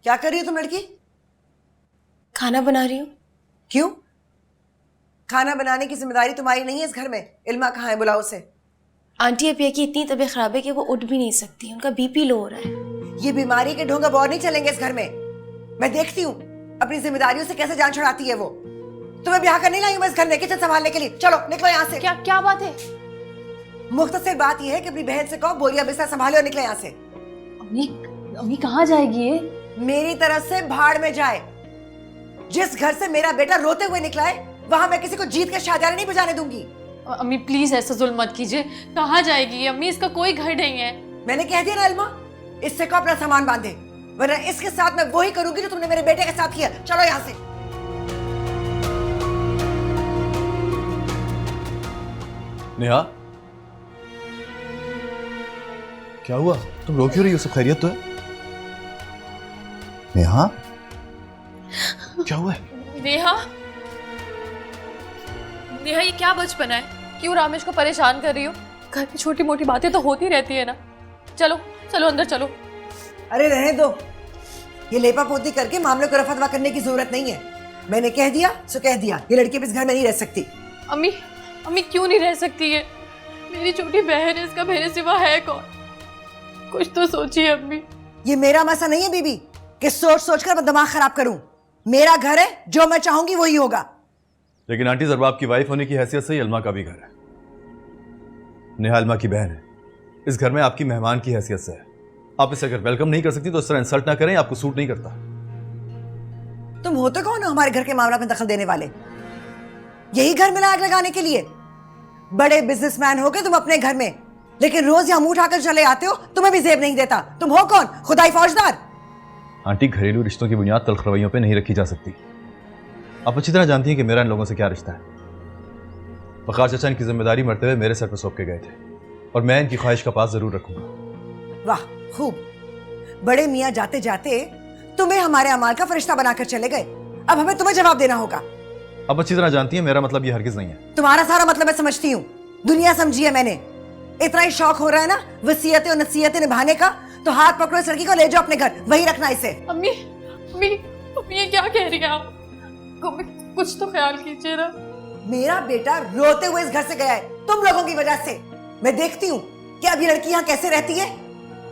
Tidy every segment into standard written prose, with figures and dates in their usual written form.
क्या कर रही हो तुम लड़की? खाना बना रही हूँ। क्यों? खाना बनाने की जिम्मेदारी तुम्हारी नहीं है इस घर में। इल्मा कहाँ है? बुलाओ उसे। आंटी अपिया की इतनी तबीयत खराब है कि वो उठ भी नहीं सकती, उनका बीपी लो हो रहा है। ये बीमारी के ढोंग अब और नहीं चलेंगे इस घर में। मैं देखती हूँ अपनी जिम्मेदारियों से कैसे जान छुड़ाती है वो। तुम्हें ब्याह करने लाई हूं मैं इस घर में किचन संभालने के लिए। चलो निकलो यहाँ से। क्या क्या बात है? मुख्तसर बात यह है कि अपनी बहन से कहो बोरिया बिस्तर संभाले और निकले यहाँ से। अम्मी, अम्मी कहाँ जाएगी ये? मेरी तरफ से भाड़ में जाए। जिस घर से मेरा बेटा रोते हुए निकला है वहां मैं किसी को जीत के शाहजहां नहीं बजाने दूंगी। अम्मी प्लीज ऐसा जुल्म मत कीजिए। कहाँ जाएगी ये? अम्मी इसका कोई घर नहीं है। मैंने कह दिया ना इल्मा, इससे को अपना सामान बांधे, वरना इसके साथ मैं वही करूंगी जो तुमने मेरे बेटे के साथ किया। चलो यहाँ से। नेहा, क्या हुआ? तुम रो क्यों रही हो? सब खैरियत तो है? नेहा, क्या हुआ है? नेहा, नेहा ये क्या बचपना है? क्यों रामेश को परेशान कर रही हो? घर में छोटी मोटी बातें तो होती रहती है ना। चलो चलो अंदर चलो। अरे रहने दो, ये लेपा पोती करके मामले को रफा दफा करने की जरूरत नहीं है। मैंने कह दिया सो कह दिया, ये लड़की अब इस घर में नहीं रह सकती। अम्मी, अम्मी क्यों नहीं रह सकती है? मेरी छोटी बहन है, इसका मेरे सिवा है कौन? कुछ तो सोचिए अम्मी। ये मेरा मसला नहीं है बीबी कि सोच सोच कर मैं दिमाग खराब करूं। मेरा घर है, जो मैं चाहूंगी वही होगा। लेकिन आंटी जरबाब की वाइफ होने की हैसियत से ही अलमा का भी घर है। नेहा अलमा की बहन है, इस घर में आपकी मेहमान की हैसियत से है। आप इसे अगर वेलकम नहीं कर सकती तो इस तरह इंसल्ट ना करें, आपको सूट नहीं करता। तुम होते कौन हो हमारे घर के मामला में दखल देने वाले? यही घर में आग लगाने के लिए? बड़े बिजनेसमैन हो गए तुम अपने घर में, लेकिन रोज यहाँ मुंह उठाकर चले आते हो। तुम्हें भी जेब नहीं देता। तुम हो कौन? खुदाई फौजदार? आंटी, घरेलू रिश्तों की बुनियाद तल्ख रवैयों पे नहीं रखी जा सकती। आप अच्छी तरह जानती हैं कि मेरा इन लोगों से क्या रिश्ता है। वकार चाचा इनकी जिम्मेदारी मरते हुए मेरे सर पर सौंप के गए थे और मैं इनकी ख्वाहिश का पास जरूर रखूंगा। वाह खूब। बड़े मियाँ जाते जाते तुम्हें हमारे अमाल का फरिश्ता बनाकर चले गए। अब हमें तुम्हें जवाब देना होगा। अब अच्छी तरह जानती हैं मेरा मतलब ये हरगिज नहीं है। तुम्हारा सारा मतलब मैं समझती हूँ, दुनिया समझी है मैंने। इतना ही शौक हो रहा है ना वसीयतें और नसीहतें निभाने का, तो हाथ पकड़ो इस लड़की को, ले जाओ अपने घर, वही रखना इसे। अम्मी, अम्मी, अम्मी ये क्या कह रही हैं आप? कुछ तो ख्याल कीजिए ना। मेरा बेटा रोते हुए इस घर से गया है तुम लोगों की वजह से। मैं देखती हूँ कि अब ये लड़की यहाँ कैसे रहती है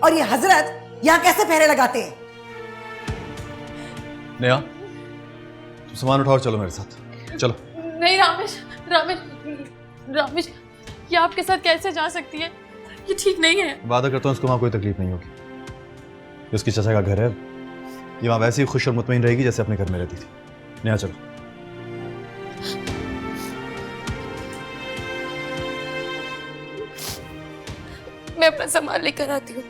और ये हजरत यहाँ कैसे पहरे लगाते हैं। नेहा, तुम सामान उठाओ, चलो मेरे साथ। चलो। नहीं रामेश, रामेश, रामेश, ये आपके साथ कैसे जा सकती है? ये ठीक नहीं है। वादा करता हूँ उसको वहाँ कोई तकलीफ नहीं होगी। ये उसकी चाचा का घर है, ये वहाँ वैसे ही खुश और मुतमईन रहेगी जैसे अपने घर में रहती थी। नेहा चलो। मैं अपना सामान लेकर आती हूँ।